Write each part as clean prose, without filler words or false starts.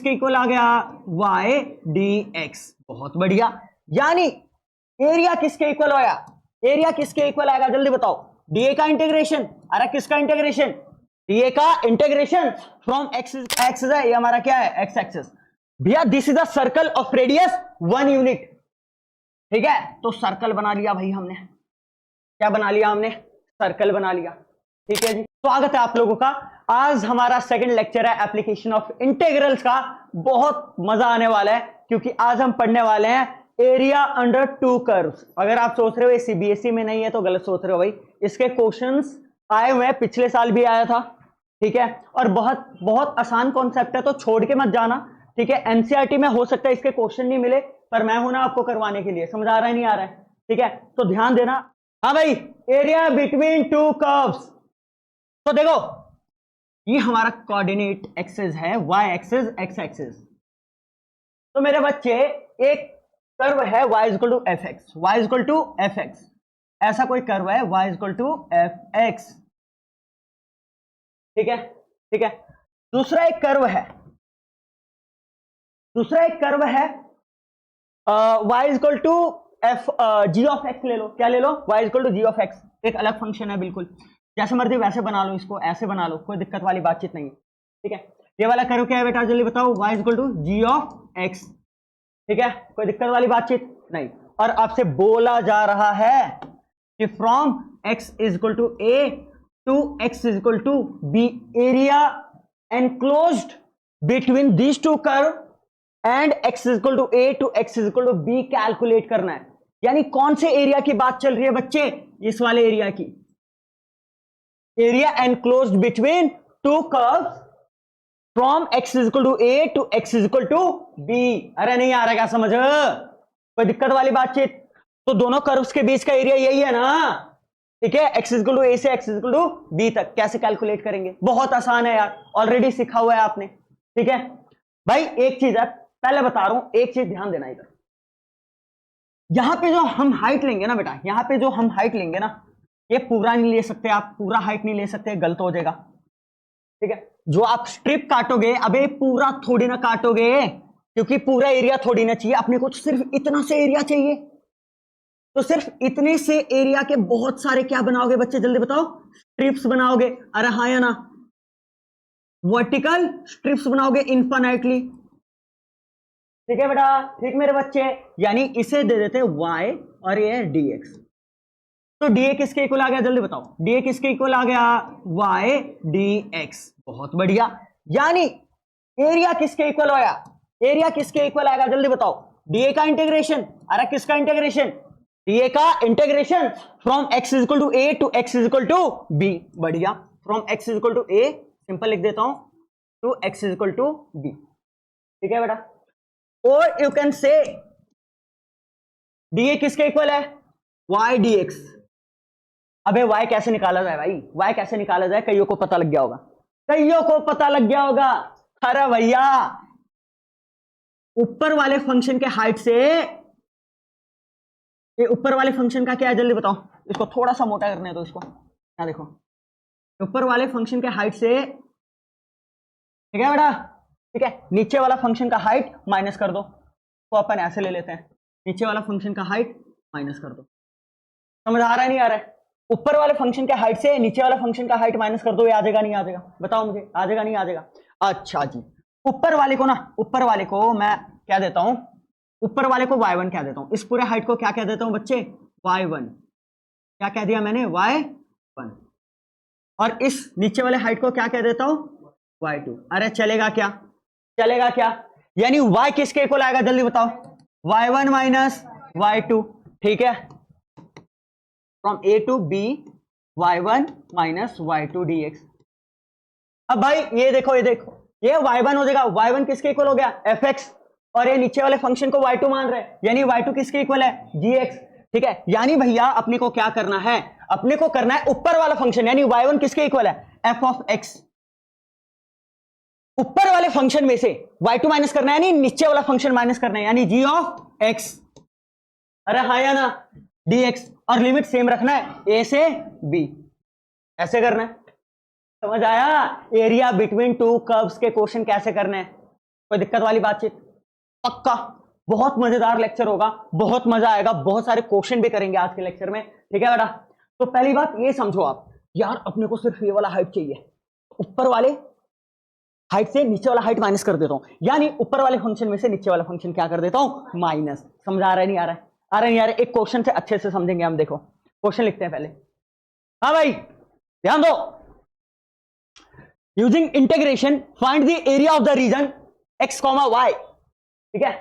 इसके इक्वल आ गया y dx। बहुत बढ़िया। यानी एरिया किसके इक्वल होया? एरिया किसके इक्वल आएगा जल्दी बताओ? dA का इंटीग्रेशन। अरे किसका इंटीग्रेशन? dA का इंटीग्रेशन फ्रॉम x है, ये हमारा क्या है? x axis. भैया this is a circle of radius 1 unit. ठीक है, तो सर्कल बना लिया भाई हमने। क्या बना लिया हमने? सर्कल बना लिया। ठीक है जी, स्वागत है आप लोगों का। आज हमारा सेकंड लेक्चर है एप्लीकेशन ऑफ इंटीग्रल्स का। बहुत मजा आने वाला है क्योंकि आज हम पढ़ने वाले हैं एरिया अंडर टू कर्व्स। अगर आप सोच रहे हो ये सीबीएसई में नहीं है तो गलत सोच रहे हो भाई। इसके क्वेश्चंस आए हुए हैं, पिछले साल भी आया था। ठीक है, और बहुत बहुत आसान कॉन्सेप्ट है, तो छोड़ के मत जाना। ठीक है, एनसीईआरटी में हो सकता है इसके क्वेश्चन नहीं मिले, पर मैं हूं ना आपको करवाने के लिए। समझ आ रहा है नहीं आ रहा है? ठीक है, तो ध्यान देना। हाँ भाई, एरिया बिटवीन टू कर्व्स। तो देखो ये हमारा कोऑर्डिनेट एक्सिस है, वाई एक्सिस, एक्स एक्सिस। तो मेरे बच्चे एक कर्व है y equal to f x, y equal to f x. ऐसा कोई कर्व है y equal to f x. ठीक है, ठीक है। दूसरा एक कर्व है, y equal to f g of x. ले लो, क्या ले लो? y equal to g of x. एक अलग फंक्शन है, बिल्कुल जैसे मर्जी वैसे बना लो इसको, ऐसे बना लो, कोई दिक्कत वाली बातचीत नहीं है। ठीक है, ये वाला कर्व क्या है बेटा जल्दी बताओ? y equal to g of x. ठीक है, कोई दिक्कत वाली बातचीत नहीं। और आपसे बोला जा रहा है कि from x is equal to a to x is equal to b, area enclosed between these two curve and x is equal to a to x is equal to b calculate करना है। यानी कौन से area की बात चल रही है बच्चे? इस वाले एरिया की। Area enclosed between two curves from x is equal to a to x is equal to b। अरे नहीं आ रहा क्या समझ? कोई दिक्कत वाली बातचीत? तो दोनों कर्व्स के बीच का एरिया यही है ना। ठीक है, x is equal to a से x is equal to b तक कैसे कैलकुलेट करेंगे? बहुत आसान है यार, ऑलरेडी सीखा हुआ है आपने। ठीक है भाई, एक चीज है पहले बता रहा हूं, एक चीज ध्यान देना इधर। यहां पे जो हम हाइट लेंगे ना बेटा, यहां पे जो हम हाइट लेंगे ना, ये पूरा नहीं ले सकते आप, पूरा हाइट नहीं ले सकते, गलत हो जाएगा। ठीक है, जो आप स्ट्रिप काटोगे, अबे पूरा थोड़ी ना काटोगे, क्योंकि पूरा एरिया थोड़ी ना चाहिए अपने को, तो सिर्फ इतना से एरिया चाहिए। तो सिर्फ इतने से एरिया के बहुत सारे क्या बनाओगे बच्चे जल्दी बताओ? स्ट्रिप्स बनाओगे। अरे हाँ या ना? वर्टिकल स्ट्रिप्स बनाओगे इनफाइनाइटली। ठीक है बेटा, ठीक मेरे बच्चे। यानी इसे दे देते y और ये है dx। तो dA किसके इक्वल आ गया जल्दी बताओ? dA किसके इक्वल आ गया? y dx। बहुत बढ़िया। यानी एरिया किसके इक्वल होया? एरिया किसके इक्वल आएगा जल्दी बताओ? dA का इंटीग्रेशन। अरे किसका इंटीग्रेशन? dA का integration from x is equal to a to x is equal to b। बढ़िया, from x is equal to a simple लिख देता हूं to x is equal to b। ठीक है बेटा, और यू कैन से dA किसके इक्वल है? y dx। अबे y कैसे निकाला जाए भाई? y कैसे निकाला जाए? कईयों को पता लग गया होगा, कईयों को पता लग गया होगा। अरे भैया, ऊपर वाले फंक्शन के हाइट से, ये ऊपर वाले फंक्शन का क्या है जल्दी बताओ? इसको थोड़ा सा मोटा करने दो इसको। क्या देखो, ऊपर वाले फंक्शन के हाइट से, ठीक है बेटा, ठीक है, नीचे वाला फंक्शन का हाइट माइनस कर दो। तो अपन ऐसे ले लेते हैं, नीचे वाला फंक्शन का हाइट माइनस कर दो। समझ आ रहा है नहीं आ रहा है? ऊपर वाले फंक्शन के हाइट से नीचे वाला फंक्शन का हाइट माइनस कर दो, ये आ जाएगा नहीं आ जाएगा? बताओ मुझे, आ जाएगा नहीं आ जाएगा? अच्छा जी, ऊपर वाले को ना, ऊपर वाले को मैं क्या देता हूं? ऊपर वाले को y1 क्या देता हूं? इस पूरे हाइट को क्या कह देता हूं बच्चे? y1। क्या कह दिया मैंने? y1। और इस नीचे वाले हाइट को क्या कह देता हूं? y2। अरे चलेगा क्या? चलेगा क्या? यानी y किसके इक्वल आएगा जल्दी बताओ? y1 minus y2। ठीक है, from a to b y1 minus y2 dx। अब भाई ये देखो, ये देखो, ये y1 हो जाएगा। y1 किसके इक्वल हो गया? fx। और ये नीचे वाले फंक्शन को y2 मान रहे हैं, यानी y2 किसके इक्वल है? gx। ठीक है, यानी भैया अपने को क्या करना है? अपने को करना है ऊपर वाला फंक्शन, यानी y1 किसके इक्वल है? f of x। ऊपर वाले फंक्शन में से y2 माइनस करना है, यानी नीचे वाला फंक्शन माइनस करना है, यानी g ऑफ x। अरे हाँ या ना? dx। और लिमिट सेम रखना है a से b, ऐसे करना है। समझ आया? एरिया बिटवीन टू कर्व्स के क्वेश्चन कैसे करने हैं? कोई दिक्कत वाली बातचीत? पक्का बहुत मजेदार लेक्चर होगा, बहुत मजा आएगा, बहुत सारे क्वेश्चन भी करेंगे आज के लेक्चर में, ठीक है बेटा। तो पहली बात ये समझो आप, यार अपने को सिर्फ ये वाला हाइट चाहिए, ऊपर वाले हाइट से नीचे वाला हाइट माइनस कर देता हूं, यानी ऊपर वाले फंक्शन में से नीचे वाला फंक्शन क्या कर देता हूं, माइनस। समझ आ रहा है नहीं आ रहा है? आ रहा है नहीं आ रहा है? एक क्वेश्चन से अच्छे से समझेंगे हम। देखो क्वेश्चन लिखते हैं पहले। हाँ भाई ध्यान दो। Using integration find the area of the region x, y, ठीक है,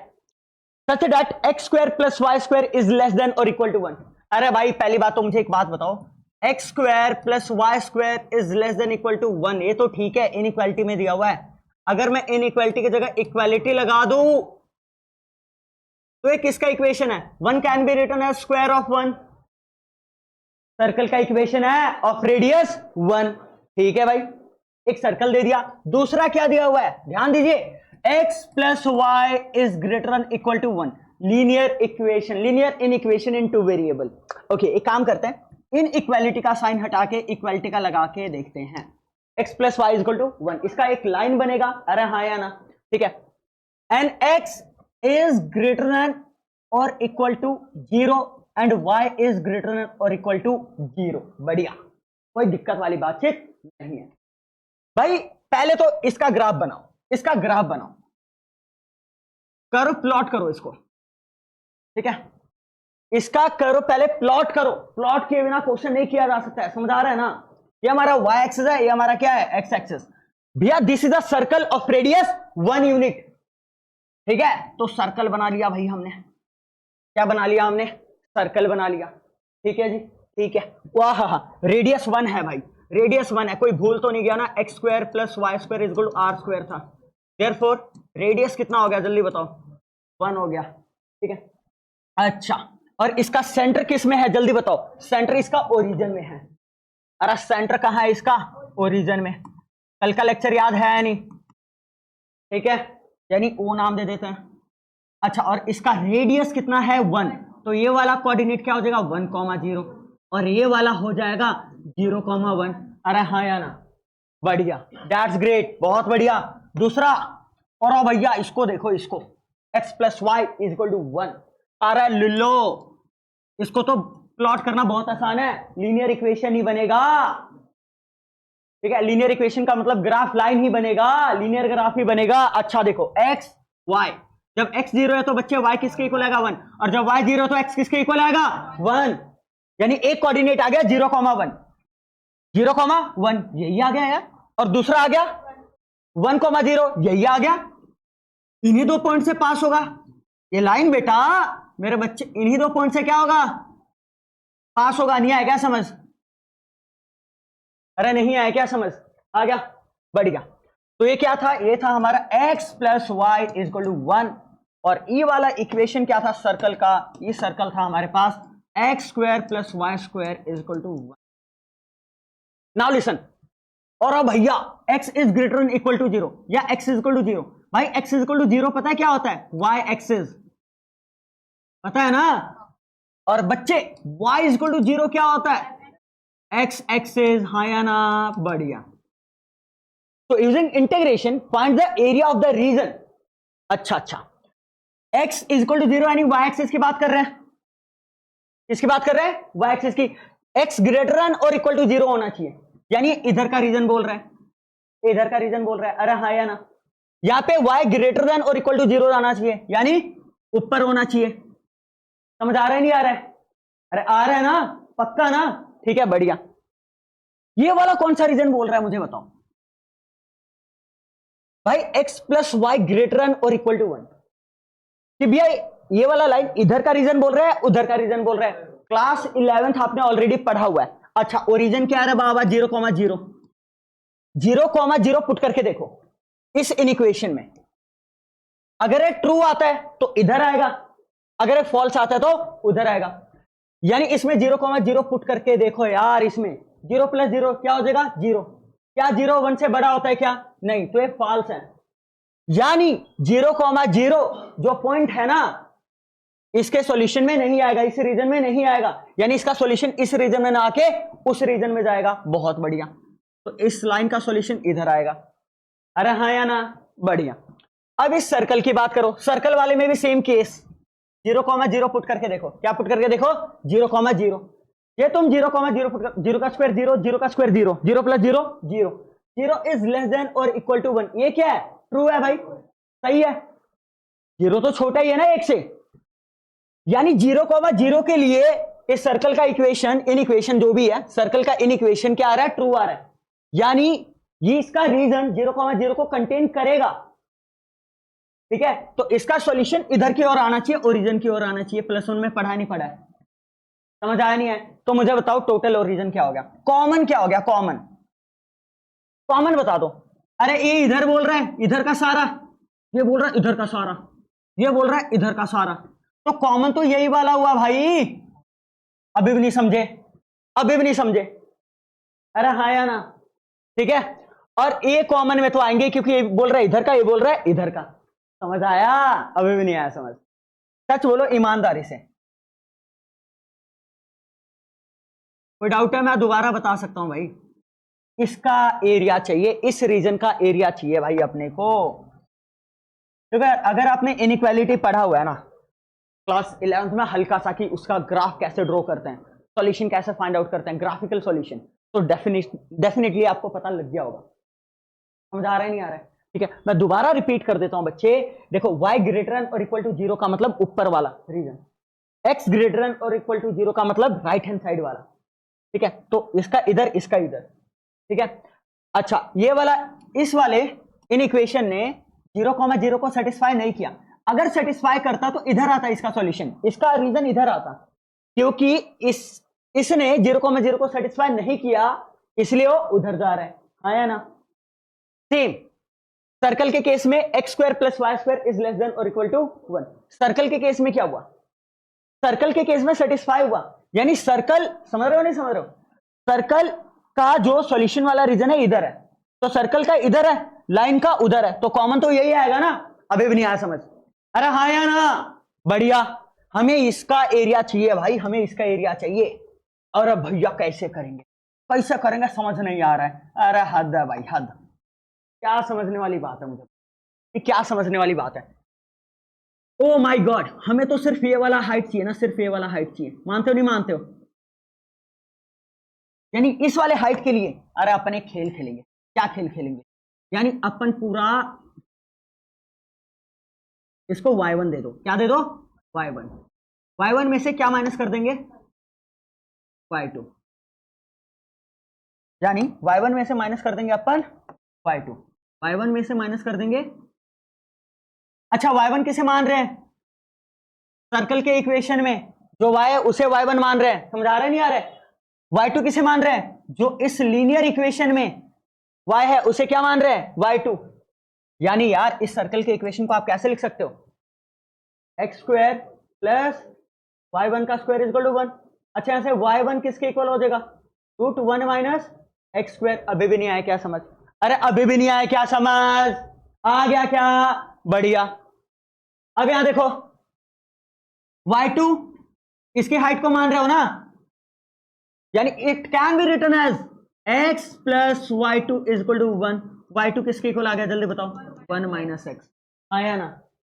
such that x square plus y square is less than और इक्वल टू 1। अरे भाई पहली बात तो मुझे एक बात बताओ, x square plus y square is less than equal to 1, ये तो ठीक है, इनइक्वालिटी में दिया हुआ है। अगर मैं इनइक्वालिटी की जगह इक्वालिटी लगा दूं तो ये किसका इक्वेशन है? 1 can be written as square of 1। Circle का इक्वेशन है ऑफ रेडियस 1, ठीक है भाई, एक सर्कल दे दिया। दूसरा क्या दिया हुआ है, ध्यान दीजिए, x plus y is greater than equal to 1, linear equation, linear in equation in two variable. Okay एक काम करते हैं, इन इक्वालिटी का साइन हटा के इक्वालिटी का लगा के देखते हैं। x plus y equal to 1, इसका एक लाइन बनेगा, अरे हाँ या ना, ठीक है। And x is greater than और equal to 0 and y is greater than और इक्वल टू 0। बढ़िया, कोई दिक्कत वाली बातचीत नहीं है भाई। पहले तो इसका ग्राफ बनाओ, इसका ग्राफ बनाओ, कर्व प्लॉट करो इसको, ठीक है, इसका कर्व पहले प्लॉट करो। प्लॉट किए बिना क्वेश्चन नहीं किया जा सकता है, समझ आ रहा है ना? ये हमारा y एक्सिस है, ये हमारा क्या है, x एक्सिस। भैया this is the circle of radius 1 unit, ठीक है। तो सर्कल बना लिया भाई हमने, क्या बना लिया हमने, सर्कल बना लिया, ठीक है जी, ठीक है। वाह रेडियस 1 है भाई, रेडियस 1 है, कोई भूल तो नहीं गया ना? X square plus y square is equal to r square था, देयरफॉर रेडियस कितना हो गया, जल्दी बताओ, 1 हो गया, ठीक है। अच्छा, और इसका सेंटर किस में है, जल्दी बताओ? सेंटर इसका ओरिजिन में है। अरे सेंटर कहाँ है इसका, ओरिजिन में। कल का लेक्चर याद है या नहीं? ठीक है, यानी ओ नाम दे देते हैं। अच्छा, और इसका रेडियस कितना है, 1, तो ये वाला कोऑर्डिनेट क्या हो जाएगा, 1,0, और ये वाला हो जाएगा 0,1। अरे हाँ या ना? बढ़िया, दैट्स ग्रेट, बहुत बढ़िया। दूसरा, और भैया इसको देखो, इसको x plus y is equal to 1। अरे लिलो, इसको तो प्लॉट करना बहुत आसान है, लीनियर इक्वेशन ही बनेगा, ठीक है। लीनियर इक्वेशन का मतलब ग्राफ लाइन ही बनेगा, लीनियर ग्राफ ही बनेगा। अच्छा देखो, x y, जब x 0 है तो बच्चे y किसके इक्वल आएगा, 1, और जब y 0 है तो x किसके इक्वल आएगा, 1, यानी एक कोऑर्डिनेट आ गया 0,1, 0,1 यही आ गया यार, और दूसरा आ गया 1,0 यही आ गया। इन्हीं दो पॉइंट से पास होगा ये लाइन बेटा, मेरे बच्चे, इन्हीं दो पॉइंट से क्या होगा, पास होगा। नहीं आया क्या समझ? अरे नहीं आया क्या समझ? आ गया, बढ़िया। तो ये क्या था, ये था हमारा x plus y is equal to 1, और ये वाला इक्वेशन क्या था सर्कल का, ये सर्कल था हमारे पास x square plus y square is equal to 1। Now listen, और अब भैया x is greater than equal to 0 या x इज इक्वल टू 0, भाई x इज इक्वल टू 0 पता है क्या होता है, y एक्सिस, पता है ना? और बच्चे y इज इक्वल टू 0 क्या होता है, x एक्सिस, हाँ या ना? बढ़िया। तो using integration find the area of the region. अच्छा, x इज इक्वल टू 0 यानी y एक्सिस की बात कर रहे हैं, किसकी बात कर रहे हैं, y एक्सिस की। x ग्रेटर देन और इक्वल टू 0 होना चाहिए, यानी इधर का रीजन बोल रहा है, इधर का रीजन बोल रहा है, अरे हाँ या ना? यहां पे y ग्रेटर देन और इक्वल टू 0 आना चाहिए, यानी ऊपर होना चाहिए। समझ आ रहा है नहीं आ रहा है? अरे आ रहा है ना, पक्का ना? ठीक है, बढ़िया। ये वाला कौन सा रीजन बोल रहा है मुझे बताओ भाई, x plus y greater than और इक्वल टू 1, कि भैया ये वाला लाइन इधर का रीजन बोल रहा है, उधर का रीजन बोल रहा है। क्लास 11th आपने ऑलरेडी पढ़ा हुआ है। अच्छा, ओरिजिन क्या है बाबा, 0,0, 0,0 पुट करके देखो इस इनइक्वेशन में, अगर ये ट्रू आता है तो इधर आएगा, अगर ये फॉल्स आता है तो उधर आएगा, यानी इसमें 0,0 पुट करके देखो यार, इसमें 0 प्लस 0 क्या हो जाएगा, 0। क्या 0 1 से बड़ा होता है क्या, नहीं, तो ये फॉल्स है, यानी 0,0 जो पॉइंट है ना, इसके सॉल्यूशन में नहीं आएगा, इस रीजन में नहीं आएगा, यानी इसका सॉल्यूशन इस रीजन में ना आके उस रीजन में जाएगा। बहुत बढ़िया, तो इस लाइन का सॉल्यूशन इधर आएगा, अरे हाँ या ना? बढ़िया। अब इस सर्कल की बात करो, सर्कल वाले में भी सेम केस, 0,0 पुट करके देखो, क्या पुट करके देखो, 0,0। ये तुम 0,0 पुट कर, 0 का स्क्वायर 0, 0 का square 0, 0 plus 0 0, 0 is less than और इक्वल टू 1। ये क्या है, ट्रू है भाई, सही है, 0 तो छोटा ही है ना 1 से, यानी 0,0 के लिए इस सर्कल का इक्वेशन, इन इक्वेशन जो भी है सर्कल का, इन इक्वेशन क्या आ रहा है, ट्रू आ रहा है, यानी ये इसका रीजन 0,0 को कंटेन करेगा। ठीक है, तो इसका सॉल्यूशन इधर की ओर आना चाहिए, ओरिजिन की ओर आना चाहिए। +1 में पढ़ा नहीं पढ़ा है, समझ आया नहीं है, तो मुझे बताओ टोटल ओरिजिन क्या हो गया, कॉमन क्या हो गया, कॉमन, कॉमन बता दो। अरे ये इधर बोल रहा है इधर का सारा, ये बोल रहा है इधर का सारा, ये बोल रहा है इधर का सारा, तो कॉमन तो यही वाला हुआ भाई। अभी भी नहीं समझे, अभी भी नहीं समझे, अरे हाँ या ना, ठीक है। और ये कॉमन में तो आएंगे क्योंकि ये बोल रहा है इधर का, ये बोल रहा है इधर का, समझ आया, अभी भी नहीं आया समझ, सच बोलो ईमानदारी से। कोई डाउट है, मैं दोबारा बता सकता हूं भाई, इसका एरिया चाहिए, इस रीजन का एरिया चाहिए भाई अपने को। तो अगर आपने इनइक्वालिटी पढ़ा हुआ है ना क्लास 11th में हल्का सा, कि उसका ग्राफ कैसे ड्रॉ करते हैं, सॉल्यूशन कैसे फाइंड आउट करते हैं, ग्राफिकल सॉल्यूशन, तो डेफिनेटली आपको पता लग गया होगा। समझ आ रहा है नहीं आ रहा है, ठीक है। मैं दोबारा रिपीट कर देता हूं बच्चे, देखो y ग्रेटर देन और इक्वल टू 0 का मतलब ऊपर वाला रीजन, x ग्रेटर देन और इक्वल टू 0 का मतलब राइट हैंड साइड वाला, ठीक है। तो इसका इधर, इसका इधर, ठीक है। अच्छा, ये वाला, इस वाले इन इक्वेशन ने 0,0 को सेटिस्फाई नहीं किया, अगर सेटिस्फाई करता तो इधर आता इसका सॉल्यूशन, इसका रीजन इधर आता, क्योंकि इसने 0,0 को सेटिस्फाई नहीं किया, इसलिए वो उधर जा रहा है, आया ना। सेम सर्कल के केस में x square plus y square is less than और इक्वल टू 1, सर्कल के केस में क्या हुआ, सर्कल के केस में सेटिस्फाई हुआ, यानी सर्कल, समझ रहे हो नहीं समझ रहे हो, सर्कल का जो सॉल्यूशन वाला रीजन है इधर है, तो सर्कल का इधर है, लाइन का उधर है, तो कॉमन तो यही आएगा ना। अभी भी नहीं आया समझ, अरे हाँ या ना, बढ़िया, हमें इसका एरिया चाहिए भाई, हमें इसका एरिया चाहिए। और अब भैया कैसे करेंगे, कैसे करेंगे समझ नहीं आ रहा है, अरे हद है भाई हद, क्या समझने वाली बात है, मुझे क्या समझने वाली बात है। ओ माय गॉड, हमें तो सिर्फ ये वाला हाइट चाहिए ना, सिर्फ ये वाला हाइट चाहिए, मानते हो नहीं मानते हो, यानी इस वाले हाइट के लिए अरे अपन एक खेल खेलेंगे, क्या खेल खेलेंगे, यानी अपन पूरा इसको y1 दे दो, क्या दे दो, y1, y1 में से क्या माइनस कर देंगे, y2, यानी y1 में से माइनस कर देंगे अपन y2, y1 में से माइनस कर देंगे। अच्छा, y1 किसे मान रहे हैं, सर्कल के इक्वेशन में जो y है उसे y1 मान रहे हैं, समझ आ रहा है नहीं आ रहा है। y2 किसे मान रहे हैं, जो इस लीनियर इक्वेशन में y है उसे क्या मान रहे हैं, y2, यानी यार इस सर्कल के इक्वेशन को आप कैसे लिख सकते हो, x स्क्वायर प्लस y1 का स्क्वायर इक्वल टू 1। अच्छा, यहां से y1 किसके इक्वल हो जाएगा, √1 माइनस x स्क्वायर। अभी भी नहीं आया क्या समझ, अरे अभी भी नहीं आया क्या समझ, आ गया क्या, बढ़िया। अब यहां देखो y2 इसकी हाइट को मान रहे हो ना, यानी it can be written as x plus y2 is equal to 1। y2 किसके इक्वल आ गया, जल्दी बताओ, 1 माइनस x, आया ना,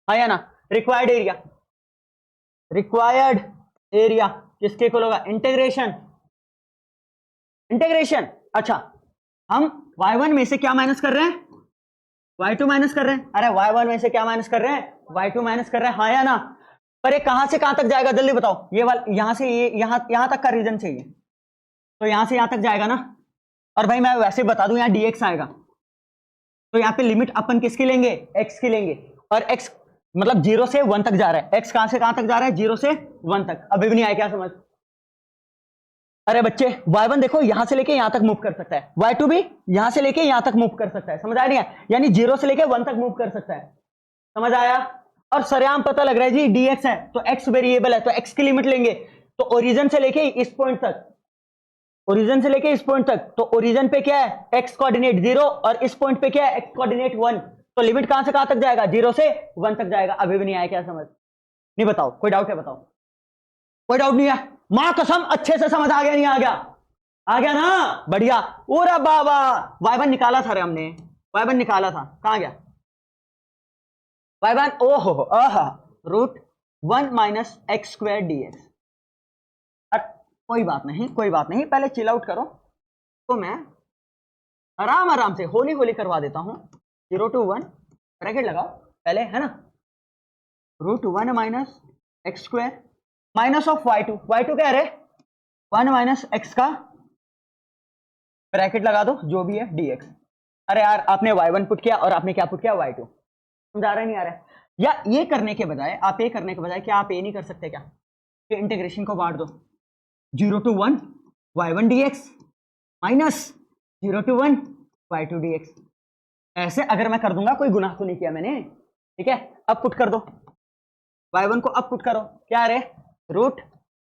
आया ना। रिक्वायर्ड एरिया, रिक्वायर्ड एरिया किसके इक्वल होगा, इंटीग्रेशन, इंटीग्रेशन। अच्छा, हम y1 में से क्या माइनस कर रहे हैं, y2 माइनस कर रहे हैं, अरे y1 में से क्या माइनस कर रहे हैं, y2 माइनस कर रहे हैं, हाँ या ना। पर ये कहां से कहां तक जाएगा, जल्दी बताओ, ये वाला यहां से ये यहां तक का रीजन चाहिए, तो यहां से यहां तक जाएगा ना। और भाई मैं वैसे बता दूं, यहां dx आएगा, तो यहां पे लिमिट अपन किसकी लेंगे, x की लेंगे, और x मतलब 0 से 1 तक जा रहा है, x कहां से कहां तक जा रहा है, 0 से 1 तक। अभी भी नहीं आया क्या समझ, अरे बच्चे y1 देखो यहां से लेके यहां तक मूव कर सकता है, y2 भी यहां से लेके यहां तक मूव कर सकता है, समझ आ रही है, यानी 0 से लेके 1 तक मूव कर सकता है, समझ आया। और सरेआम पता लग रहा है जी dx है, तो x वेरिएबल है, तो x की लिमिट लेंगे, तो ओरिजिन से लेके इस पॉइंट तक, ओरिजिन से लेके इस पॉइंट तक, तो ओरिजिन पे क्या है, x कोऑर्डिनेट 0, और इस पॉइंट पे क्या है, x कोऑर्डिनेट 1, तो लिमिट कहां से कहां तक जाएगा, 0 से 1 तक जाएगा। अभी भी नहीं आया क्या समझ, नहीं बताओ, कोई डाउट है बताओ, कोई डाउट नहीं है, मां कसम अच्छे से समझ आ गया नहीं आ गया, आ गया ना, बढ़िया। ओरा बाबा y1 निकाला था रे हमने, y1 निकाला था, कहां गया, y1 ओहो root 1 minus x square d x. कोई बात नहीं कोई बात नहीं, पहले चिल आउट करो। तो मैं आराम आराम से होली होली करवा देता हूं। 0 to 1 ब्रैकेट लगाओ पहले, है ना, root 1 minus x square minus of y2 क्या है रे, 1 माइनस एक्स का ब्रैकेट लगा दो जो भी है dx। अरे यार आपने y1 पुट किया और आपने क्या पुट किया, y2। समझा रहा नहीं आ रहा है? या ये करने के बजाय आप ये करने के बजाय क्या आप ये नहीं कर सकते क्या कि इंटीग्रेशन को बांट दो, 0 to 1 y1 dx minus 0 to 1 y2 dx। ऐसे अगर मैं कर दूंगा, कोई गुनाह तो नहीं किया मैंने, ठीक है। अब पुट कर दो y1 को, अब पुट करो क्या रे, root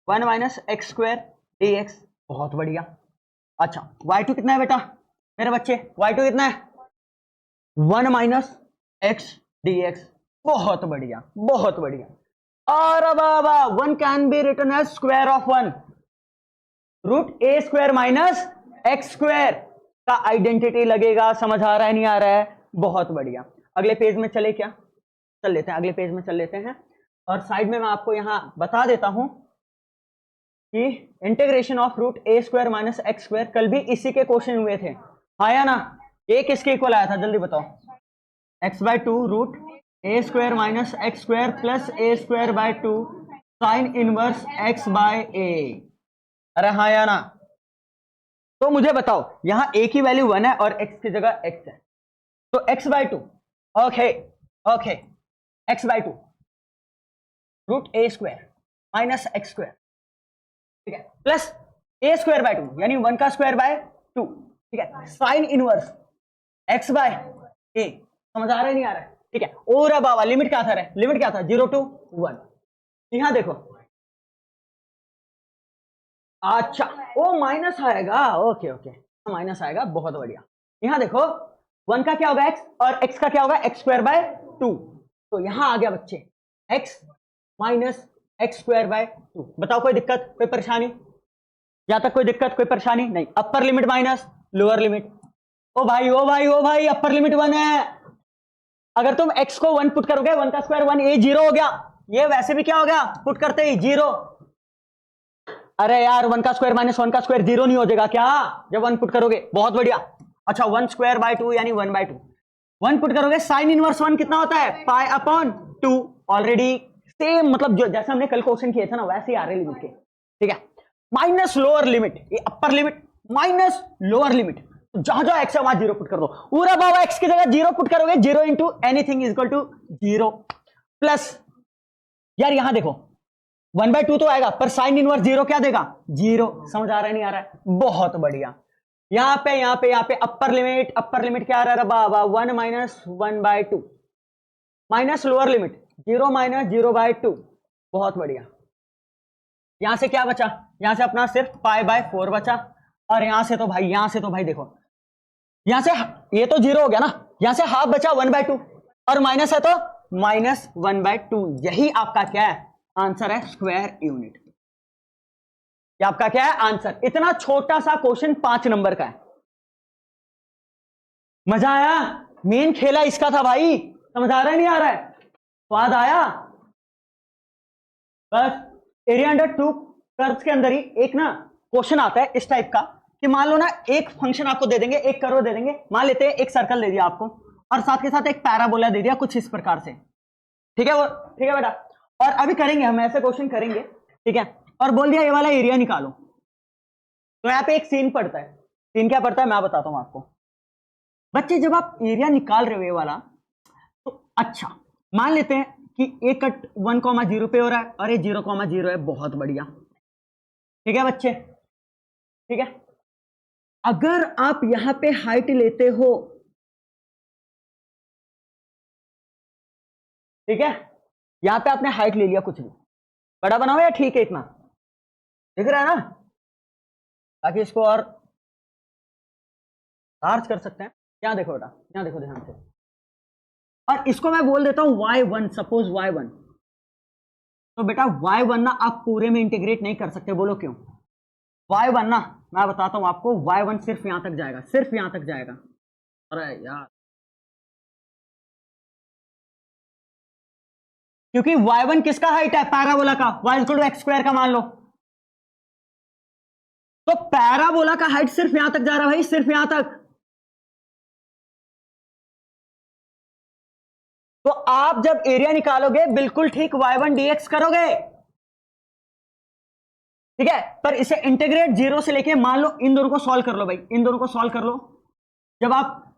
1 minus x square dx। बहुत बढ़िया। अच्छा y2 कितना है बेटा मेरे बच्चे, y2 कितना है 1 माइनस एक्स dx। बहुत बढ़िया बहुत बढ़िया। और बाबा 1 can be written as square of 1, root a square minus x square का आइडेंटिटी लगेगा। समझ आ रहा है नहीं आ रहा है? बहुत बढ़िया। अगले पेज में चले क्या, चल लेते हैं, अगले पेज में चल लेते हैं। और साइड में मैं आपको यहां बता देता हूं कि integration of root a square minus x square कल भी इसी के क्वेश्चन हुए थे, हाँ या ना? ए किसके इक्वल आया था जल्दी बताओ, x/2 root a square minus x square plus a square by 2 sine inverse x by a. अरे हाँ या ना? तो मुझे बताओ यहां a की वैल्यू 1 है और x की जगह x है, तो x/2 okay okay x/2 root a square minus x square, ठीक है, प्लस ए स्क्वायर बाय 2 यानी 1 का स्क्वायर बाय 2, ठीक है, साइन इनवर्स x बाय ए। समझ आ रहा है नहीं आ रहा है? ठीक है। और बाबा लिमिट क्या था रे, लिमिट क्या था 0 to 1। यहां देखो, अच्छा ओ माइनस आएगा, ओके ओके माइनस आएगा, बहुत बढ़िया। यहां देखो 1 का क्या होगा x और x का क्या होगा एक्स स्क्वायर बाय 2, तो यहां आ गया बच्चे x minus x square by 2। बताओ कोई दिक्कत कोई परेशानी, यहां तक कोई दिक्कत कोई परेशानी नहीं? Upper limit minus lower limit, ओ भाई ओ भाई ओ भाई अपर लिमिट 1 है, अगर तुम x को 1 पुट करोगे 1 का स्क्वायर 1, ये 0 हो गया, ये वैसे भी क्या हो गया पुट करते ही 0। अरे यार 1 का स्क्वायर माइनस 1 का स्क्वायर 0 नहीं हो जाएगा क्या जब 1 पुट करोगे? बहुत बढ़िया। अच्छा 1 स्क्वायर बाय 2 यानी 1/2, 1 पुट करोगे साइन इनवर्स 1 कितना होता है पाई अपॉन 2। ऑलरेडी सेम मतलब जो जैसे हमने कल क्वेश्चन किए थे ना वैसे ही आ रहे लिमिट के, ठीक है। माइनस लोअर लिमिट, ये अपर लिमिट माइनस लोअर लिमिट, जहां जहां एक्स है वहां 0 पुट कर दो। पूरा बाबा एक्स की जगह 0 पुट करोगे, 0 into anything is equal to 0 plus, यार यहां देखो 1/2 तो आएगा पर साइन इनवर्स 0 क्या देगा 0। समझ आ रहा है नहीं आ रहा है? बहुत बढ़िया। यहां पे अपर लिमिट क्या आ रहा है बाबा 1 minus 1/2 minus lower limit 0 minus 0/2। बहुत बढ़िया। यहां से क्या बचा, यहां से अपना सिर्फ π/4 बचा, और यहां से तो भाई देखो यहां से ये तो 0 हो गया ना, यहां से हाफ बचा 1/2 और माइनस है तो माइनस 1/2। यही आपका क्या है आंसर है स्क्वायर यूनिट। ये आपका क्या है आंसर। इतना छोटा सा क्वेश्चन 5 नंबर का है। मजा आया? मेन खेला इसका था भाई। समझ आ रहा है नहीं आ रहा है? स्वाद आया? बस एरिया अंडर टू कर्व्स के अंदर ही एक ना क्वेश्चन आता है इस टाइप का कि मान लो ना एक फंक्शन आपको दे देंगे, एक कर्व दे देंगे, मान लेते हैं एक सर्कल दे दिया आपको और साथ के साथ एक पैराबोला दे दिया कुछ इस प्रकार से, ठीक है वो, ठीक है बेटा। और अभी करेंगे हम ऐसे क्वेश्चन करेंगे, ठीक है, और बोल दिया ये वाला एरिया निकालो, तो यहाँ पे एक सीन पड़ता है। सीन क्या पड़ता है मैं बताता हूं आपको बच्चे। जब आप एरिया निकाल रहे हो ये वाला, तो अच्छा मान लेते हैं कि ए कट 1,0 पे हो रहा है और ये 0,0 है। बहुत बढ़िया, ठीक है बच्चे, ठीक है। अगर आप यहां पे हाइट लेते हो, ठीक है, यहां पे आपने हाइट ले लिया, कुछ भी बड़ा बनाओ या ठीक है इतना, दिख रहा है ना, ताकि इसको और लार्ज कर सकते हैं। यहां देखो बेटा, यहां देखो ध्यान से, और इसको मैं बोल देता हूं y1, सपोज y1। तो बेटा y1 ना आप पूरे में इंटीग्रेट नहीं कर सकते, बोलो क्यों? y1 ना मैं बताता हूं आपको, y1 सिर्फ यहां तक जाएगा, सिर्फ यहां तक जाएगा। अरे यार क्योंकि y1 किसका हाइट है, पैराबोला का, y equal to x square का मान लो। तो पैराबोला का हाइट सिर्फ यहां तक जा रहा है भाई, सिर्फ यहां तक। तो आप जब एरिया निकालोगे बिल्कुल ठीक y1 dx करोगे, ठीक है। पर इसे इंटीग्रेट जीरो से लेके मान लो इन दोनों को सॉल्व कर लो भाई, इन दोनों को सॉल्व कर लो। जब आप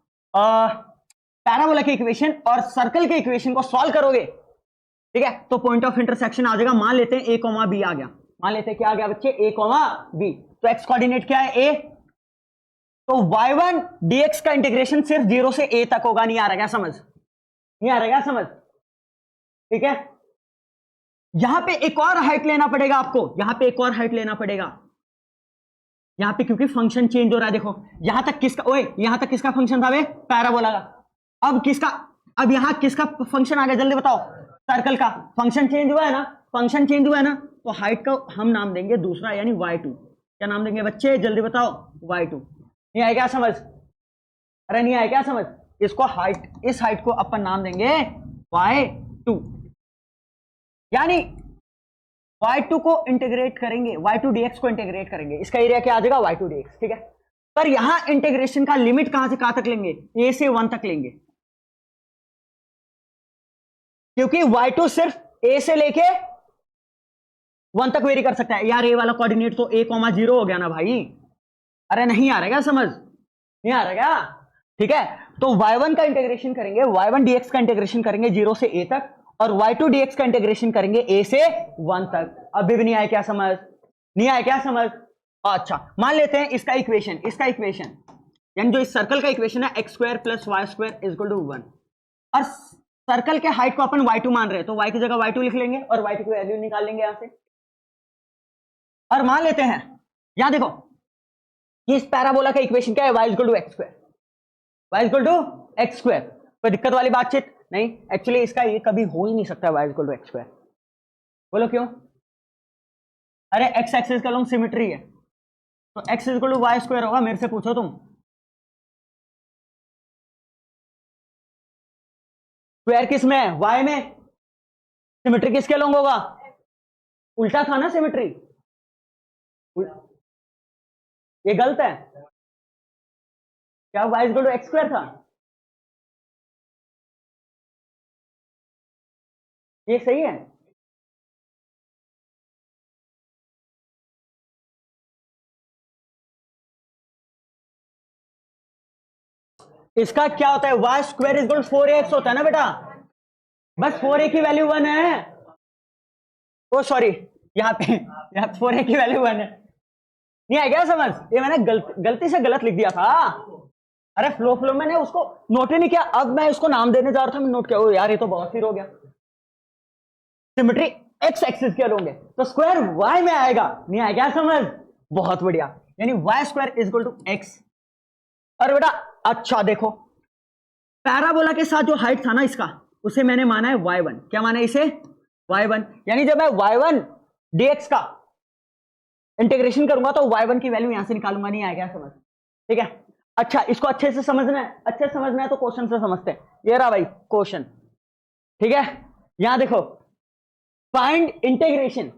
पैराबोला के इक्वेशन और सर्कल के इक्वेशन को सॉल्व करोगे, ठीक है, तो पॉइंट ऑफ इंटरसेक्शन आ जाएगा। मान लेते हैं a कॉमा b आ गया, मान लेते हैं क्या आ गया बच्चे, a कॉमा b। तो x कोऑर्डिनेट क्या है, a। तो y1 dx का इंटीग्रेशन सिर्फ 0 से a तक होगा। नहीं आ रहा क्या समझ, नहीं आ रहा क्या समझ, ठीक है। यहां पे एक और हाइट लेना पड़ेगा आपको, यहां पे एक और हाइट लेना पड़ेगा यहां पे, क्योंकि फंक्शन चेंज हो रहा है। देखो यहां तक किसका, ओए यहां तक किसका फंक्शन था बे, पैराबोला का। अब किसका, अब यहां किसका फंक्शन आ गया, जल्दी बताओ, सर्कल का। फंक्शन चेंज हुआ है ना, फंक्शन चेंज हुआ है ना, तो हाइट का हम नाम देंगे दूसरा, यानी y2। क्या नाम देंगे बच्चे, जल्दी बताओ, y2। नहीं आया क्या समझ, अरे नहीं आया क्या समझ। इसको हाइट, इस हाइट को अपन नाम देंगे y2, यानी y2 को इंटीग्रेट करेंगे, y2 dx को इंटीग्रेट करेंगे, इसका एरिया क्या आ जाएगा, y2 dx, ठीक है। पर यहां इंटीग्रेशन का लिमिट कहां से कहां तक लेंगे, a से 1 तक लेंगे, क्योंकि y2 सिर्फ a से लेके 1 तक वेरी कर सकता है। यार ये वाला कोऑर्डिनेट तो a, 0 हो गया ना भाई। अरे नहीं आ रहा क्या समझ, नहीं आ रहा क्या, ठीक है। तो y1 का इंटीग्रेशन करेंगे, y1 dx का इंटीग्रेशन करेंगे 0 से a तक, और y2 dx का इंटीग्रेशन करेंगे a से 1 तक। अभी भी नहीं आया क्या समझ, नहीं आया क्या समझ। अच्छा मान लेते हैं इसका इक्वेशन, इसका इक्वेशन यानी जो इस सर्कल का इक्वेशन है, x square plus y square is equal to 1, और सर्कल के हाइट को अपन y2 मान रहे हैं, तो y की जगह y2 लिख लेंगे और y2 की वैल्यू निकाल लेंगे यहां से। और मान लेते हैं यहां देखो कि इस पैराबोला का इक्वेशन क्या है, y equal to x square, y equal to x square. कोई दिक्कत वाली बातचीत नहीं, एक्चुअली इसका ये कभी हो ही नहीं सकता y equal to x square. बोलो क्यों, अरे x एक्सिस का लॉन्ग सिमेट्री है, तो x equal to y square होगा। मेरे से पूछो तुम, स्क्वायर किस में है, y में, सिमेट्री किसके लॉन्ग होगा, उल्टा था ना सिमेट्री, ये गलत है क्या, y equal to x square था, ये सही है। इसका क्या होता है, y square is equal to 4ax होता है ना बेटा, बस 4a की वैल्यू 1 है। ओ सॉरी, यहाँ पे 4a की वैल्यू 1 है। नहीं आया क्या समझ, ये मैंने गलती से गलत लिख दिया था। अरे फ्लो फ्लो मैंने उसको नोट ही नहीं किया, अब मैं इसको नाम देने जा रहा था, मैं नोट किया, ओ यार ये तो बहुत फिर हो गया। सिमेट्री एक्स एक्सिस के लोगे तो स्क्वायर वाई में आएगा, नहीं आया क्या समझ, बहुत बढ़िया, यानी y square is equal to x. और बेटा अच्छा देखो, पैराबोला के साथ जो हाइट था ना इसका, उसे मैंने माना है y1। क्या माना है इसे, y1, यानी जब मैं y1 dx का इंटीग्रेशन करूंगा तो y1 की वैल्यू यहां से निकालूंगा। नहीं आया क्या समझ, ठीक है। अच्छा इसको अच्छे से समझना है, अच्छे से समझना है तो क्वेश्चन से समझते हैं। ये रहा भाई क्वेश्चन, ठीक है। यहां देखो, find integration,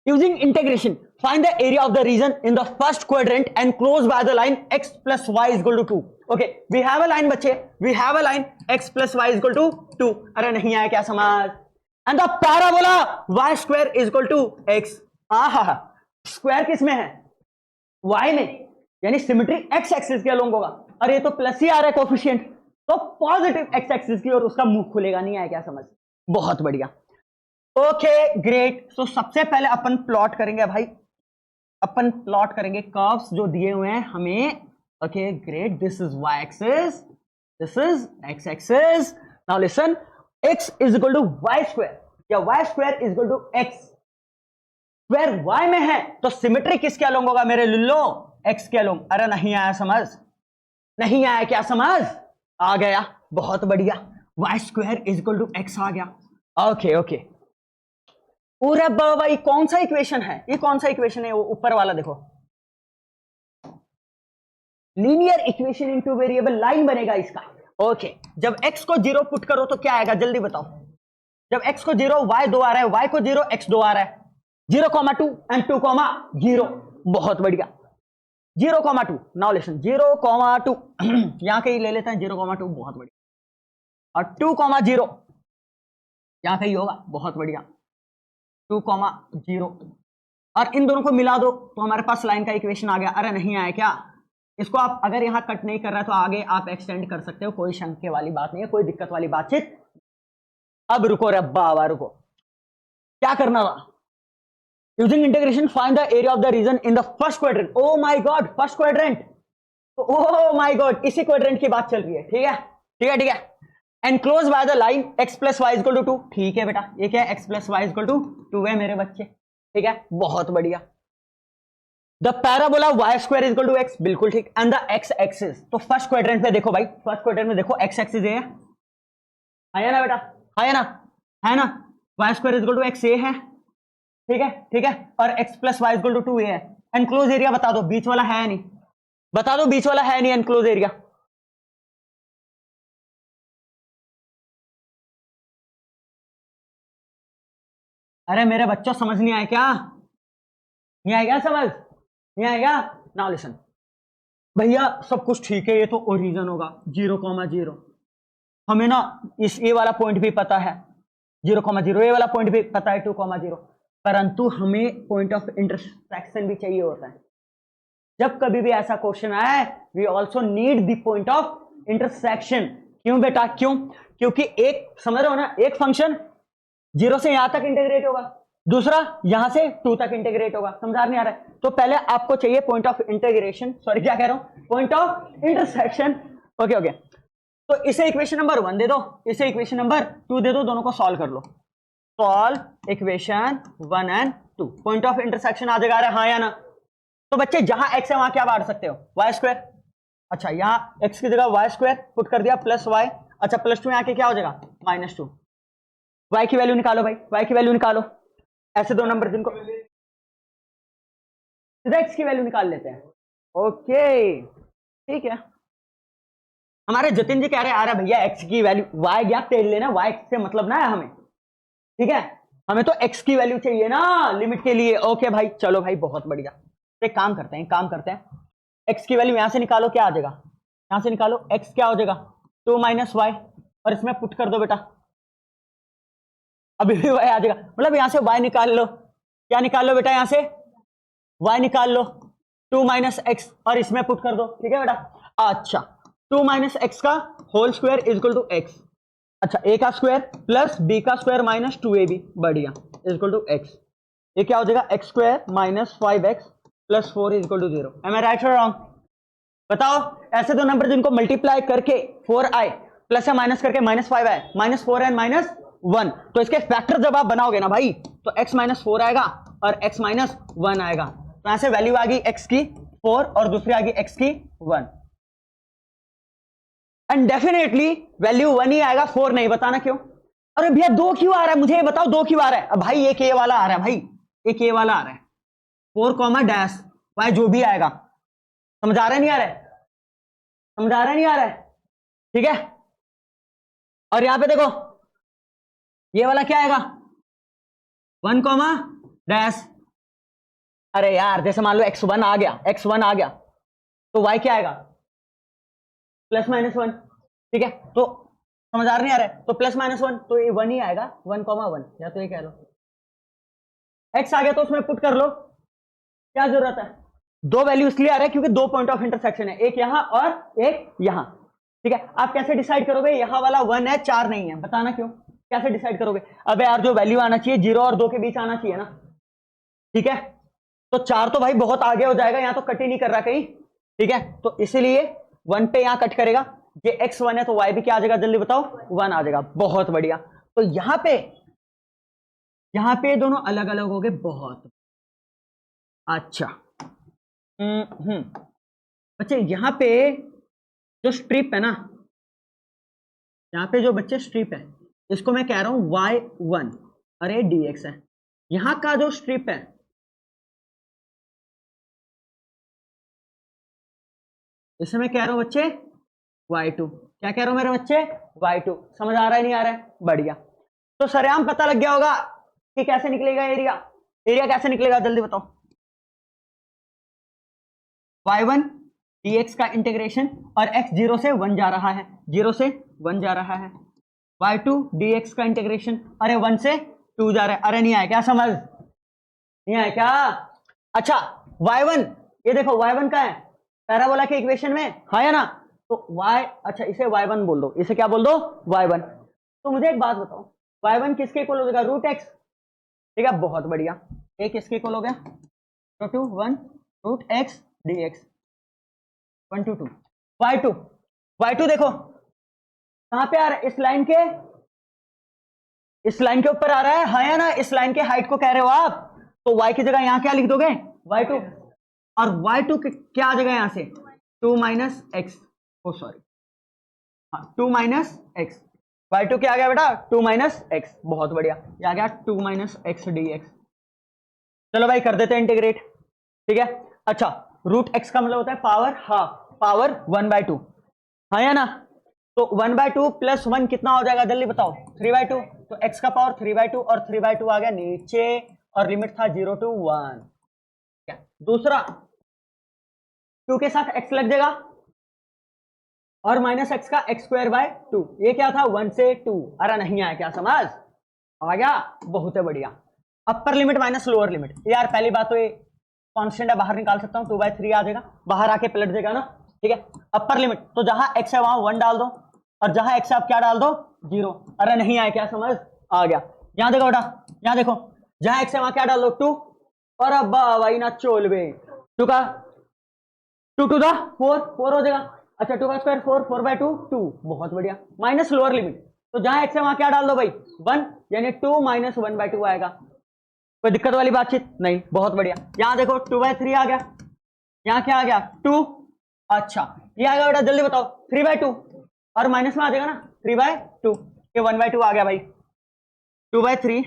using integration find the area of the region in the first quadrant and close by the line x plus y is equal to 2। okay we have a line बच्चे, we have a line x plus y is equal to 2। अरे नहीं आया क्या समझ, and the parabola y square is equal to x। आहा, square किस में है, y में, यानी सिमेट्री x एक्सिस के अलोंग होगा। अरे ये तो प्लस ही आ रहा है कोफिशिएंट, तो पॉजिटिव x एक्सिस की और उसका मुंह खुलेगा। नहीं आया क्या समझ, बहुत बढ़िया, ओके ग्रेट। सो सबसे पहले अपन प्लॉट करेंगे भाई, अपन प्लॉट करेंगे कर्व्स जो दिए हुए हैं हमें। Okay great, this is y axis, this is x axis. Now listen, x is equal to y square या y square is equal to x। Square y में है तो सिमेट्री किसके अलोंग होगा मेरे लुल्लो, x के अलोंग। अरे नहीं आया समझ, नहीं आया क्या समझ, आ गया, बहुत बढ़िया, y square is equal to x आ गया। ओके ओके, पूरा भाई कौन सा इक्वेशन है, ये कौन सा इक्वेशन है, वो ऊपर वाला देखो, linear equation into variable line बनेगा इसका। ओके जब x को 0 पुट करो तो क्या आएगा, जल्दी बताओ, जब x को 0 y 2 आ रहा है, y को 0 x 2 आ रहा है, 0,2 एंड 2,0, बहुत बढ़िया, 0,2। नाउ लिसन, 0,2 यहां कहीं ले लेते हैं 0,2, बहुत बढ़िया, और 2,0 यहां कहीं होगा, बहुत बढ़िया, 2,0, और इन दोनों को मिला दो तो हमारे पास लाइन का इक्वेशन आ गया। अरे नहीं आया क्या? इसको आप अगर यहां कट नहीं कर रहा है तो आगे आप एक्सटेंड कर सकते हो, कोई शंके वाली बात नहीं है, कोई दिक्कत वाली बातचीत। अब रुको रे बाबा, रुको, क्या करना था? Using integration find the area of the region in the first quadrant. Oh my god, first quadrant, oh my god, इसी क्वाड्रेंट की बात चल रही है। ठीक है, ठीक है, ठीक है। Enclose by the line x plus y equal to 2। ठीक है बेटा, ये क्या है? x plus y equal to 2 है मेरे बच्चे। ठीक है, बहुत बढ़िया। The parabola y square equal to x, बिल्कुल ठीक। एंड द एक्स एक्सिस, तो फर्स्ट क्वाड्रेंट में देखो भाई, फर्स्ट क्वाड्रेंट में देखो एक्स एक्सिस है ना बेटा, है ना, है ना, y square equal to x a है। ठीक है, ठीक है, और x plus y equal to 2 a है। एनक्लोज एरिया बता दो, बीच वाला है नहीं, बता दो बीच वाला है नहीं एनक्लोज एरिया। अरे मेरे बच्चों समझ नहीं आया क्या? नहीं आएगा समझ? नहीं आएगा? नाउ लिसन भैया, सब कुछ ठीक है, ये तो ओरिजिन होगा 0,0, हमें ना इस ये वाला पॉइंट भी पता है 0,0, ये वाला पॉइंट भी पता है 2,0, परंतु हमें पॉइंट ऑफ इंटरसेक्शन भी चाहिए होता है। जब कभी भी ऐसा क्वेश्चन आए, we also need the point of intersection. क्यों बेटा, क्यों? क्योंकि एक, समझ रहे हो ना, एक फंक्शन 0 से यहां तक इंटीग्रेट होगा, दूसरा यहां से 2 तक इंटीग्रेट होगा। समझा नहीं आ रहा है? तो पहले आपको चाहिए पॉइंट ऑफ इंटीग्रेशन, सॉरी क्या कह रहा हूं, point of intersection. Okay okay, तो इसे इक्वेशन नंबर 1 दे दो, इसे इक्वेशन नंबर 2 दे दो, दोनों को सॉल्व कर लो। Solve equation 1 and 2, point of intersection आ जाएगा। हाँ या ना? तो बच्चे जहां x है वहां क्या बांट सकते हो? Y square. अच्छा, यहां x की जगह वाई स्क्वायर पुट कर दिया, प्लस वाई। अच्छा, +2 यहां के क्या हो जाएगा? -2। y की वैल्यू निकालो भाई, y की वैल्यू निकालो। ऐसे दो नंबर जिनको सीधा x की वैल्यू निकाल लेते हैं। ओके, ठीक है। हमारे जतिन जी कह रहे हैं, आ रहा भैया x की वैल्यू, y गैप तेल लेना, y से मतलब ना है हमें। ठीक है, हमें तो x की वैल्यू चाहिए ना लिमिट के लिए। ओके भाई, चलो भाई, बहुत बढ़िया। एक काम करते हैं, काम करते हैं, x की वैल्यू यहां से निकालो, क्या आ जाएगा? यहां से निकालो x क्या हो जाएगा? 2 - y, और इसमें पुट कर दो बेटा, अभी भी y आ जाएगा। मतलब यहां से y निकाल लो, क्या निकाल लो बेटा? यहां से y निकाल लो, 2 - x, और इसमें पुट कर दो। ठीक है बेटा? अच्छा, 2 - x का whole square equal to x। अच्छा, a का स्क्वायर प्लस b का स्क्वायर माइनस 2ab, बढ़िया, इक्वल टू x। ये क्या हो जाएगा? x square minus 5x plus 4 equal to 0। Am I right और रॉन्ग? बताओ। ऐसे दो नंबर जिनको मल्टीप्लाई करके 4 आए, प्लस या माइनस करके -5 आए, -4 एंड -1, तो इसके फैक्टर जब आप बनाओगे ना भाई, तो x -4 आएगा और x -1 आएगा। तो यहां से वैल्यू आ गई x की 4 और दूसरी आ गई x की 1, एंड डेफिनेटली वैल्यू 1 ही आएगा, 4 नहीं। बताना क्यों? अरे भैया 2 क्यों आ रहा है, मुझे ये बताओ 2 क्यों आ रहा है? अब भाई एक ए वाला आ रहा है, भाई एक ए वाला आ रहा है, 4, भाई जो भी आएगा। समझ आ रहा है नहीं आ रहा है? समझ आ रहा है नहीं आ रहा है? ठीक है, और यहां पे देखो ये वाला क्या आएगा? 1, अरे यार जैसे मान लो x1 आ गया, x1 आ गया, तो y क्या आएगा? +-1। ठीक है, तो समझ आ रहा है? तो +-1, तो ये 1 ही आएगा, 1, या तो ये कह लो x आ गया तो उसमें पुट कर लो, क्या जरूरत है? दो वैल्यू इसलिए आ रहा है क्योंकि दो पॉइंट ऑफ इंटरसेक्शन है, एक यहां और एक यहां। ठीक है, आप कैसे डिसाइड करोगे? यहां वाला 1 है, 4 नहीं है, बताना क्यों? कैसे डिसाइड करोगे? अब यार जो वैल्यू आना चाहिए 0 और 2 के बीच आना चाहिए ना। ठीक है, तो 4 तो भाई बहुत आगे हो जाएगा, यहां तो कट ही नहीं कर रहा कहीं। ठीक है, तो इसीलिए 1 पे यहां कट करेगा, ये x1 है तो y भी क्या आ जाएगा? जल्दी बताओ, 1 आ जाएगा। बहुत बढ़िया। तो यहां पे दोनों अलग अलग हो गए, बहुत अच्छा। बच्चे यहां पे जो स्ट्रिप है ना, यहां पे जो बच्चे स्ट्रिप है, इसको मैं कह रहा हूं y1, अरे dx है। यहां का जो स्ट्रिप है, इसे मैं कह रहा हूं बच्चे y2। क्या कह रहा हूं मेरे बच्चे? y2। समझ आ रहा है नहीं आ रहा है? बढ़िया। तो सरेआम पता लग गया होगा कि कैसे निकलेगा एरिया। एरिया कैसे निकलेगा जल्दी बताओ। y1 dx का इंटीग्रेशन और x 0 से 1 जा रहा है, 0 से 1 जा रहा है। y2 dx का इंटीग्रेशन, अरे 1 से 2 जा रहा है। अरे नहीं आया क्या समझ, नहीं आया क्या? अच्छा y1, ये देखो y1 का है पैराबोला के इक्वेशन में, हाँ या ना? तो y, अच्छा इसे y1 बोल दो, इसे क्या बोल दो? y1। तो मुझे एक बात बताओ, y1 किसके इक्वल हो जाएगा? रूट एक्स, ठीक है बहुत बढ़िया। एक किसके इक्वल हो गया? तो 2 1 root x d x 1 to 2। y2 देखो कहां पे आ रहा है? इस लाइन के ऊपर आ रहा है, हाँ या ना? इस लाइन के हाइट को कह रहे हो आप, तो y की जगह यहां क्या लिख दोगे? y2। और y2 क्या आ जाएगा यहां से? 2 माइनस एक्स, ओ सॉरी, हाँ 2 माइनस एक्स। y2 क्या आ गया बेटा? 2 माइनस एक्स, बहुत बढ़िया, ये आ गया 2 माइनस एक्स डी एक्स। चलो भाई कर देते हैं इंटीग्रेट, ठीक है। अच्छा रूट एक्स का मतलब होता है पावर हाफ, पावर 1/2, हाँ या ना? तो 1/2 प्लस 1 कितना हो जाएगा जल्दी बताओ? 3/2। तो x का पावर 3/2 और 3/2 आ गया नीचे, और लिमिट था 0 to 1। क्या दूसरा 2 के साथ x लग जाएगा, और माइनस एक्स का x²/2, ये क्या था? 1 से 2। अरे नहीं आया क्या समझ? आ गया, बहुत है बढ़िया। अपर लिमिट माइनस लोअर लिमिट, यार पहली बात तो ये कांस्टेंट है, बाहर निकाल सकता हूं, 2/3 आ जाएगा, बाहर आके पलट देगा ना, ठीक है। अपर लिमिट तो जहां x है वहां 1 डाल दो, और जहां x है आप क्या डाल दो? 0। अरे नहीं आया क्या समझ? आ गया। यहां देखो बेटा, यहां देखो, जहां x है वहां क्या डाल दो? 2। और अब भाई ना चोलवे 2 का 2 to the 4 हो जाएगा। अच्छा 2 का स्क्वायर 4/2 2, बहुत बढ़िया। माइनस लोअर लिमिट, तो जहां x है वहां क्या डाल दो भाई? 1, यानी 2 माइनस 1/2 आएगा। कोई दिक्कत वाली बातचीत नहीं, बहुत बढ़िया। यहां देखो 2/3 आ गया, यहां क्या आ गया? 2। अच्छा ये आ गया बेटा, जल्दी बताओ 3/2, और माइनस में आ जाएगा ना 3/2, ये 1/2 आ गया भाई। 2/3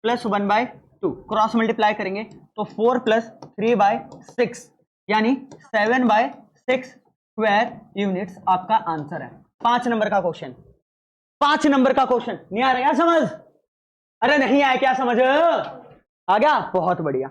प्लस 1/2 क्रॉस मल्टीप्लाई करेंगे तो 4 प्लस 3/6 यानी 7/6 स्क्वायर यूनिट्स आपका आंसर है। 5 नंबर का क्वेश्चन, 5 नंबर का क्वेश्चन। नहीं आ रहा क्या समझ? अरे नहीं आया क्या समझ? आ गया, बहुत बढ़िया।